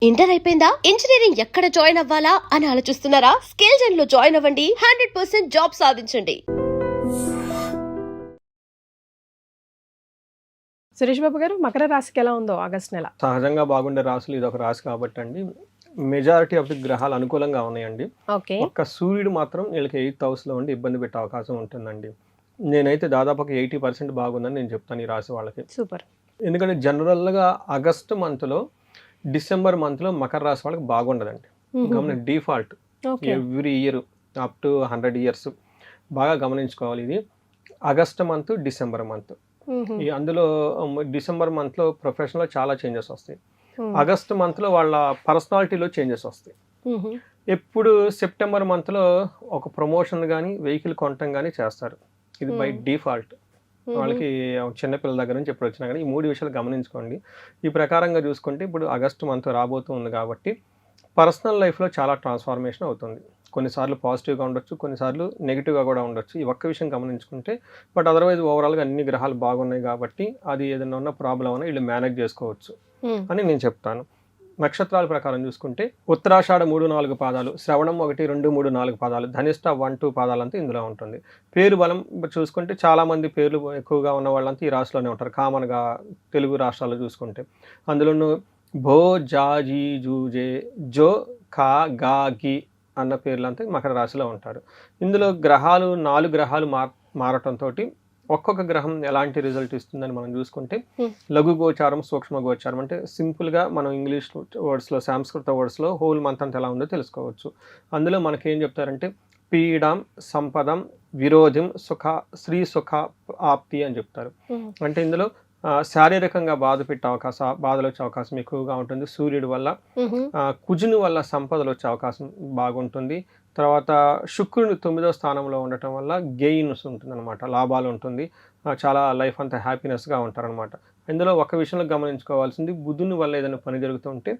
Inter అయిపోయిందా? Engineering ఎక్కడ join అవ్వాలా అని ఆలోచిస్తున్నారా? స్కిల్ జెన్ లో జాయిన్ అవ్వండి. 100% జాబ్ సాధించండి. సురేష్ బాబు గారు, మకర రాశికి ఎలా ఉందో ఆగస్ట్ నెల? సహజంగా బాగుండే రాశులు ఇది ఒక రాశి కాబట్టి అండి, మెజారిటీ ఆఫ్ ది గ్రహాలు అనుకూలంగా ఉన్నాయండి. ఓకే. ఒక్క సూర్యుడు మాత్రం వీళ్ళకి 8th హౌస్లో ఉండి ఇబ్బంది పెట్టే అవకాశం ఉంటుందండి. నేనైతే దాదాపుగా 80% బాగుందని నేను చెప్తాను ఈ రాశి వాళ్ళకి. సూపర్. ఎందుకంటే జనరల్గా ఆగస్ట్ మంత్లో, డిసెంబర్ మంత్లో మకర రాశి వాళ్ళకి బాగుండదండి. గమనించి default okay. Every year up to 100 years బాగా గమనించుకోవాలి. ఇది ఆగస్ట్ మంత్, డిసెంబర్ మంత్. ఈ అందులో డిసెంబర్ మంత్లో ప్రొఫెషన్లో చాలా చేంజెస్ వస్తాయి. ఆగస్ట్ మంత్లో వాళ్ళ పర్సనాలిటీలో చేంజెస్ వస్తాయి. ఎప్పుడు సెప్టెంబర్ మంత్లో ఒక ప్రమోషన్ కానీ వెహికల్ కొనటం కానీ చేస్తారు. ఇది బై డిఫాల్ట్ వాళ్ళకి చిన్నపిల్లల దగ్గర నుంచి ఎప్పుడు వచ్చినా కానీ ఈ 3 విషయాలు గమనించుకోండి. ఈ ప్రకారంగా చూసుకుంటే ఇప్పుడు ఆగస్ట్ మంత్ రాబోతుంది కాబట్టి పర్సనల్ లైఫ్లో చాలా ట్రాన్స్ఫార్మేషన్ అవుతుంది. కొన్నిసార్లు పాజిటివ్గా ఉండొచ్చు, కొన్నిసార్లు నెగిటివ్గా కూడా ఉండొచ్చు. ఈ ఒక్క విషయం గమనించుకుంటే, బట్ అదర్వైజ్ ఓవరాల్గా అన్ని గ్రహాలు బాగున్నాయి కాబట్టి అది ఏదైనా ఉన్న ప్రాబ్లం అని వీళ్ళు మేనేజ్ చేసుకోవచ్చు అని నేను చెప్తాను. నక్షత్రాల ప్రకారం చూసుకుంటే ఉత్తరాషాఢ 3-4 పాదాలు, శ్రవణం 1, 2, 3, 4 పాదాలు, ధనిష్ట 1, 2 పాదాలంతా ఇందులో ఉంటుంది. పేరు బలం చూసుకుంటే చాలామంది పేర్లు ఎక్కువగా ఉన్న వాళ్ళంతా ఈ రాశిలోనే ఉంటారు. కామన్గా తెలుగు రాష్ట్రాల్లో చూసుకుంటే అందులోనూ భో, జా, జీ, జూ, జే, జో, ఖా, గా, గి అన్న పేర్లంతా మకర రాశిలో ఉంటారు. ఇందులో గ్రహాలు 4 గ్రహాలు మారటంతో ఒక్కొక్క గ్రహం ఎలాంటి రిజల్ట్ ఇస్తుందని మనం చూసుకుంటే, లఘు గోచారం, సూక్ష్మ గోచారం అంటే సింపుల్గా మనం ఇంగ్లీష్ వర్డ్స్లో, సంస్కృత వర్డ్స్లో హోల్ మంత్ అంతా ఎలా ఉందో తెలుసుకోవచ్చు. అందులో మనకేం చెప్తారంటే పీడం, సంపదం, విరోధం, సుఖ, శ్రీ సుఖ ఆప్తి అని చెప్తారు. అంటే ఇందులో శారీరకంగా బాధలు వచ్చే అవకాశం ఎక్కువగా ఉంటుంది. సూర్యుడి వల్ల, కుజుని వల్ల సంపదలు వచ్చే అవకాశం బాగుంటుంది. తర్వాత శుక్రుని 9వ స్థానంలో ఉండటం వల్ల గెయిన్స్ ఉంటుంది అనమాట, లాభాలు ఉంటుంది. చాలా లైఫ్ అంతా హ్యాపీనెస్గా ఉంటారనమాట. ఇందులో ఒక విషయంలో గమనించుకోవాల్సింది, బుధుని వల్ల ఏదైనా పని జరుగుతుంటే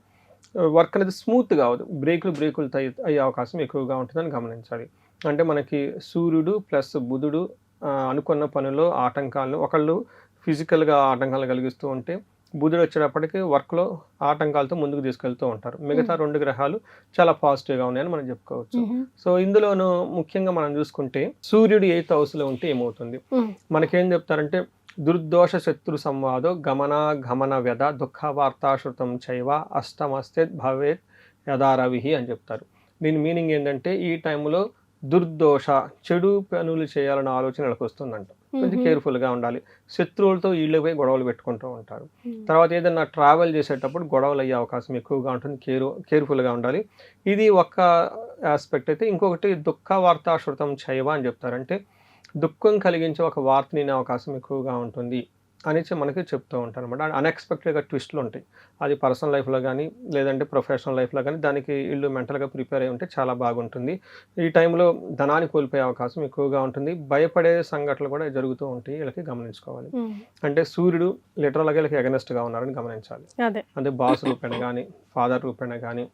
వర్క్ అనేది స్మూత్గా అవ్వదు, బ్రేకులు అయ్యే అవకాశం ఎక్కువగా ఉంటుందని గమనించాలి. అంటే మనకి సూర్యుడు ప్లస్ బుధుడు అనుకున్న పనుల్లో ఆటంకాలను, ఒకళ్ళు ఫిజికల్గా ఆటంకాలు కలిగిస్తూ ఉంటే బుధుడు వచ్చేటప్పటికి వర్క్లో ఆటంకాలతో ముందుకు తీసుకెళ్తూ ఉంటారు. మిగతా 2 గ్రహాలు చాలా పాజిటివ్గా ఉన్నాయని మనం చెప్పుకోవచ్చు. సో ఇందులోనూ ముఖ్యంగా మనం చూసుకుంటే సూర్యుడు 8th హౌస్లో ఉంటే ఏమవుతుంది, మనకేం చెప్తారంటే దుర్దోష శత్రు సంవాదో గమన వ్యధ దుఃఖ వార్తాశ్రుతం చైవ అష్టమస్తే భవేత్ యథారవిహి అని చెప్తారు. దీని మీనింగ్ ఏంటంటే ఈ టైంలో దుర్దోష, చెడు పనులు చేయాలన్న ఆలోచనలకు వస్తుందంట. కొంచెం కేర్ఫుల్గా ఉండాలి. శత్రువులతో వీళ్ళపై గొడవలు పెట్టుకుంటూ ఉంటారు. తర్వాత ఏదైనా ట్రావెల్ చేసేటప్పుడు గొడవలు అయ్యే అవకాశం ఎక్కువగా ఉంటుంది. కేర్ఫుల్గా ఉండాలి. ఇది ఒక్క ఆస్పెక్ట్ అయితే. ఇంకొకటి దుఃఖ వార్తాశ్రుతం చైవ అని చెప్తారంటే దుఃఖం కలిగించే ఒక వార్త వినే అవకాశం ఎక్కువగా ఉంటుంది అని మనకి చెప్తూ ఉంటారు అనమాట. అన్ఎక్స్పెక్టెడ్గా ట్విస్టులు ఉంటాయి. అది పర్సనల్ లైఫ్లో కానీ లేదంటే ప్రొఫెషనల్ లైఫ్లో కానీ దానికి వీళ్ళు మెంటల్గా ప్రిపేర్ అయి ఉంటే చాలా బాగుంటుంది. ఈ టైంలో ధనాన్ని కోల్పోయే అవకాశం ఎక్కువగా ఉంటుంది. భయపడే సంఘటనలు కూడా జరుగుతూ ఉంటాయి. వీళ్ళకి గమనించుకోవాలి. అంటే సూర్యుడు లిటరల్గా వీళ్ళకి అగెనెస్ట్గా ఉన్నారని గమనించాలి. అంటే బాస్ రూపేణ కానీ, ఫాదర్ రూపేణ కానీ,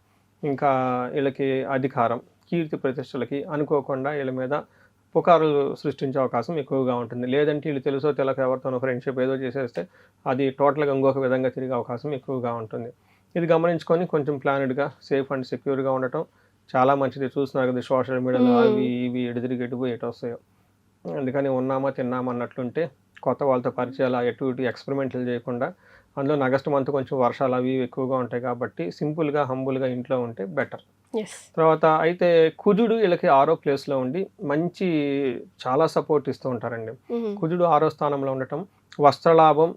ఇంకా వీళ్ళకి అధికారం, కీర్తి ప్రతిష్టలకి అనుకోకుండా వీళ్ళ మీద పుకారులు సృష్టించే అవకాశం ఎక్కువగా ఉంటుంది. లేదంటే వీళ్ళు తెలుసో తెలక ఎవరితోనో ఫ్రెండ్షిప్ ఏదో చేసేస్తే అది టోటల్గా ఇంకొక విధంగా తిరిగే అవకాశం ఎక్కువగా ఉంటుంది. ఇది గమనించుకొని కొంచెం ప్లానెడ్గా, సేఫ్ అండ్ సెక్యూర్గా ఉండటం చాలా మంచిది. చూస్తున్నారు కదా సోషల్ మీడియాలో అవి ఇవి ఎటు వస్తాయో. అందుకని ఉన్నామా తిన్నామా అన్నట్లుంటే కొత్త వాళ్ళతో పరిచయాలు ఎటు ఎక్స్పెరిమెంట్లు చేయకుండా, అందులో ఆగస్ట్ మంత్ కొంచెం వర్షాలు అవి ఎక్కువగా ఉంటాయి కాబట్టి సింపుల్గా హంబుల్గా ఇంట్లో ఉంటే బెటర్. తర్వాత అయితే కుజుడు వీళ్ళకి 6వ ప్లేస్లో ఉండి మంచి చాలా సపోర్ట్ ఇస్తూ ఉంటారండి. కుజుడు 6వ స్థానంలో ఉండటం వస్త్రలాభం,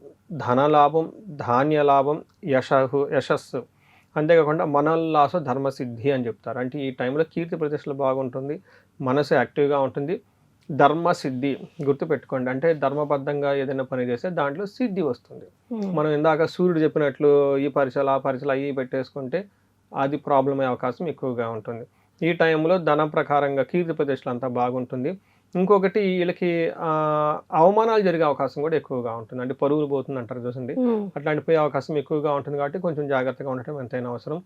ధనలాభం, ధాన్య లాభం, యశస్సు, అంతేకాకుండా మనోల్లాస ధర్మసిద్ధి అని చెప్తారు. అంటే ఈ టైంలో కీర్తి ప్రతిష్టలు బాగుంటుంది, మనసు యాక్టివ్గా ఉంటుంది. ధర్మసిద్ధి గుర్తుపెట్టుకోండి, అంటే ధర్మబద్ధంగా ఏదైనా పని చేస్తే దాంట్లో సిద్ధి వస్తుంది. మనం ఇందాక సూర్యుడు చెప్పినట్లు ఈ పరీక్షలు ఆ పరీక్షలు అవి పెట్టేసుకుంటే అది ప్రాబ్లం అయ్యే అవకాశం ఎక్కువగా ఉంటుంది. ఈ టైంలో ధనం ప్రకారంగా కీర్తి ప్రతిష్టలు అంతా బాగుంటుంది. ఇంకొకటి వీళ్ళకి అవమానాలు జరిగే అవకాశం కూడా ఎక్కువగా ఉంటుంది. అంటే పరుగులు పోతుంది అంటారు చూసింది, అట్లాంటి పోయే అవకాశం ఎక్కువగా ఉంటుంది. కాబట్టి కొంచెం జాగ్రత్తగా ఉండటం ఎంతైనా అవసరం.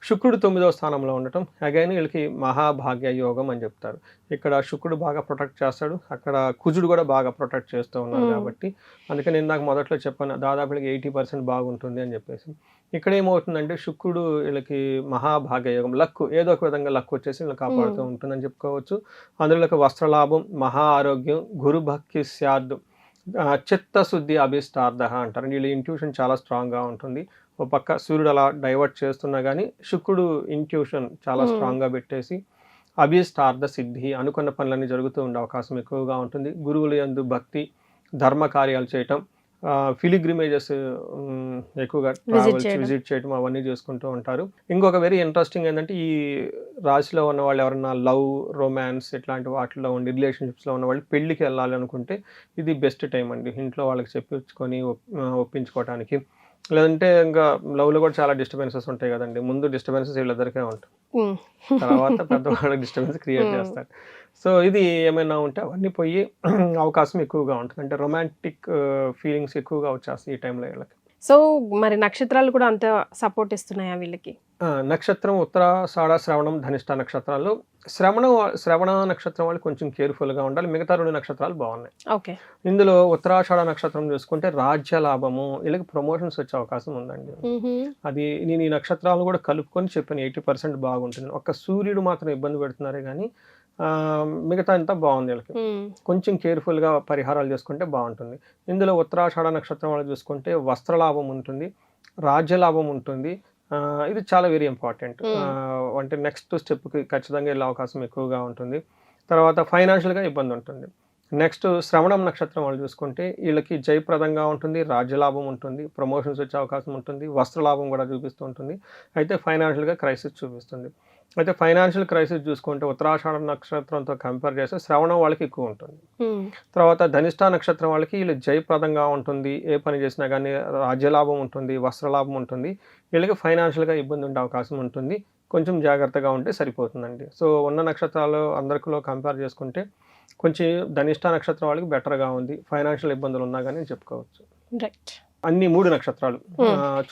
శుక్రుడు 9వ స్థానంలో ఉండటం అగైన్ వీళ్ళకి మహాభాగ్య యోగం అని చెప్తారు. ఇక్కడ శుక్రుడు బాగా ప్రొటెక్ట్ చేస్తాడు, అక్కడ కుజుడు కూడా బాగా ప్రొటెక్ట్ చేస్తూ ఉన్నారు కాబట్టి అందుకని నేను నాకు మొదట్లో చెప్పాను దాదాపు 80% బాగుంటుంది అని చెప్పేసి. ఇక్కడ ఏమవుతుందంటే శుక్రుడు వీళ్ళకి మహాభాగ్యయోగం, లక్, ఏదో ఒక విధంగా లక్ వచ్చేసి వీళ్ళని కాపాడుతూ ఉంటుందని చెప్పుకోవచ్చు. అందులో వీళ్ళకి వస్త్రలాభం, మహా ఆరోగ్యం, గురుభక్తి స్యాద్, చిత్తశుద్ధి అభిష్టార్థ అంటారు. వీళ్ళ ఇంట్యూషన్ చాలా స్ట్రాంగ్గా ఉంటుంది. ఒక పక్క సూర్యుడు అలా డైవర్ట్ చేస్తున్నా కానీ శుక్రుడు ఇంట్యూషన్ చాలా స్ట్రాంగ్గా పెట్టేసి అభిష్టార్థ సిద్ధి, అనుకున్న పనులన్నీ జరుగుతూ ఉండే అవకాశం ఎక్కువగా ఉంటుంది. గురువుల యందు భక్తి, ధర్మ కార్యాలు చేయటం, ఫిలిగ్రిమేజెస్ ఎక్కువగా ట్రావెల్స్ విజిట్ చేయడం అవన్నీ చేసుకుంటూ ఉంటారు. ఇంకొక వెరీ ఇంట్రెస్టింగ్ ఏంటంటే ఈ రాశిలో ఉన్న వాళ్ళు ఎవరైనా లవ్, రొమాన్స్ ఇట్లాంటి వాటిలో ఉండి రిలేషన్షిప్స్లో ఉన్న వాళ్ళు పెళ్ళికి వెళ్ళాలి అనుకుంటే ఇది బెస్ట్ టైం అండి. ఇంట్లో వాళ్ళకి చెప్పించుకొని ఒప్పించుకోవడానికి. లేదంటే ఇంకా లవ్లో కూడా చాలా డిస్టర్బెన్సెస్ ఉంటాయి కదండి. ముందు డిస్టర్బెన్సెస్ వీళ్ళిద్దరికే ఉంటాయి, తర్వాత పెద్దవాళ్ళకి డిస్టర్బెన్స్ క్రియేట్ చేస్తారు. సో ఇది ఏమైనా ఉంటే అవన్నీ పోయి అవకాశం ఎక్కువగా ఉంటుంది. అంటే రొమాంటిక్ ఫీలింగ్స్ ఎక్కువగా వచ్చేస్తాయి ఈ టైంలో వీళ్ళకి. సో మరి నక్షత్రాలు కూడా అంత సపోర్ట్ ఇస్తున్నాయా వీళ్ళకి? నక్షత్రం ఉత్తరాషాఢ, శ్రవణం, ధనిష్ట నక్షత్రాలు. శ్రవణ నక్షత్రం వాళ్ళు కొంచెం కేర్ఫుల్గా ఉండాలి. మిగతా 2 నక్షత్రాలు బాగున్నాయి. ఓకే. ఇందులో ఉత్తరాషాఢ నక్షత్రం చూసుకుంటే రాజ్య లాభము, వీళ్ళకి ప్రమోషన్స్ వచ్చే అవకాశం ఉందండి. అది నేను ఈ నక్షత్రాలు కూడా కలుపుకొని చెప్పాను 80% బాగుంటుంది. ఒక్క సూర్యుడు మాత్రం ఇబ్బంది పెడుతున్నారే కానీ మిగతా అంతా బాగుంది. వీళ్ళకి కొంచెం కేర్ఫుల్గా పరిహారాలు చేసుకుంటే బాగుంటుంది. ఇందులో ఉత్తరాషాఢ నక్షత్రం వాళ్ళు చూసుకుంటే వస్త్రలాభం ఉంటుంది, రాజ్యలాభం ఉంటుంది. ఇది చాలా వెరీ ఇంపార్టెంట్. అంటే నెక్స్ట్ స్టెప్కి ఖచ్చితంగా వెళ్ళే అవకాశం ఎక్కువగా ఉంటుంది. తర్వాత ఫైనాన్షియల్గా ఇబ్బంది ఉంటుంది. నెక్స్ట్ శ్రవణం నక్షత్రం వాళ్ళు చూసుకుంటే వీళ్ళకి జయప్రదంగా ఉంటుంది, రాజ్యలాభం ఉంటుంది, ప్రమోషన్స్ వచ్చే అవకాశం ఉంటుంది, వస్త్రలాభం కూడా చూపిస్తూ ఉంటుంది. అయితే ఫైనాన్షియల్గా క్రైసిస్ చూపిస్తుంది. అయితే ఫైనాన్షియల్ క్రైసిస్ చూసుకుంటే ఉత్తరాషాఢ నక్షత్రంతో కంపేర్ చేస్తే శ్రవణం వాళ్ళకి ఎక్కువ ఉంటుంది. తర్వాత ధనిష్ట నక్షత్రం వాళ్ళకి వీళ్ళు జయప్రదంగా ఉంటుంది, ఏ పని చేసినా కానీ రాజ్యలాభం ఉంటుంది, వస్త్రలాభం ఉంటుంది. వీళ్ళకి ఫైనాన్షియల్గా ఇబ్బంది ఉండే అవకాశం ఉంటుంది. కొంచెం జాగ్రత్తగా ఉంటే సరిపోతుందండి. సో ఉన్న నక్షత్రాలు అందరిలో కంపేర్ చేసుకుంటే కొంచెం ధనిష్ట నక్షత్రం వాళ్ళకి బెటర్గా ఉంది. ఫైనాన్షియల్ ఇబ్బందులు ఉన్నా కానీ చెప్పుకోవచ్చు. రైట్. అన్ని 3 నక్షత్రాలు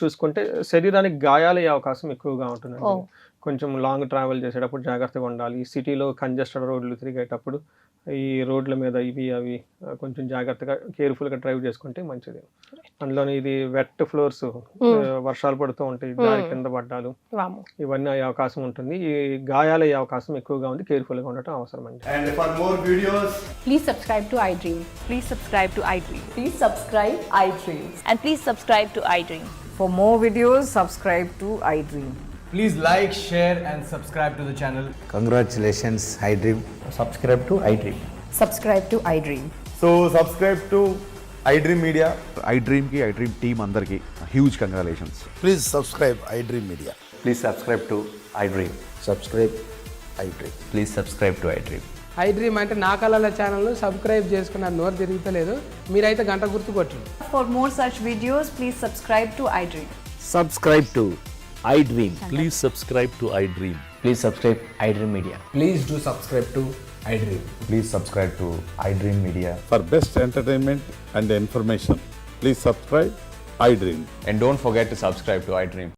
చూసుకుంటే శరీరానికి గాయాలయ్యే అవకాశం ఎక్కువగా ఉంటుందండి. కొంచెం లాంగ్ ట్రావెల్ చేసేటప్పుడు జాగ్రత్తగా ఉండాలి. సిటీలో కంజెస్టెడ్ రోడ్లు తిరిగేటప్పుడు ఈ రోడ్ల మీద ఇవి అవి కొంచెం జాగ్రత్తగా కేర్ఫుల్గా డ్రైవ్ చేసుకుంటే మంచిది. అందులోని ఇది వెట్ ఫ్లోర్స్, వర్షాలు పడుతూ ఉంటాయి, దారి కింద పడ్డాలు ఇవన్నీ అయ్యే అవకాశం ఉంటుంది. ఈ గాయాలు అయ్యే అవకాశం ఎక్కువగా ఉంది. కేర్ఫుల్గా ఉండటం అవసరం అండి. And for more videos, please subscribe to iDream. Please subscribe to iDream. Please subscribe iDream. And please subscribe to iDream. For more videos, subscribe to iDream. please like, share and subscribe to the channel. Congratulations, iDream. Subscribe to iDream. Subscribe to iDream. So subscribe to iDream Media. iDream team andarki huge congratulations. Please subscribe iDream Media. Please subscribe to iDream. Subscribe iDream. Please subscribe to iDream. iDream అంటే నా కళల ఛానల్ను subscribe చేసుకున్న నోరు తిరుగుతలేదు, మీరైతే గంట గుర్తు కొట్టండి. For more such videos, please subscribe to iDream. Subscribe to iDream. Please subscribe to iDream. Please subscribe iDream Media. Please do subscribe to iDream. Please subscribe to iDream Media. For best entertainment and information, please subscribe iDream. And don't forget to subscribe to iDream.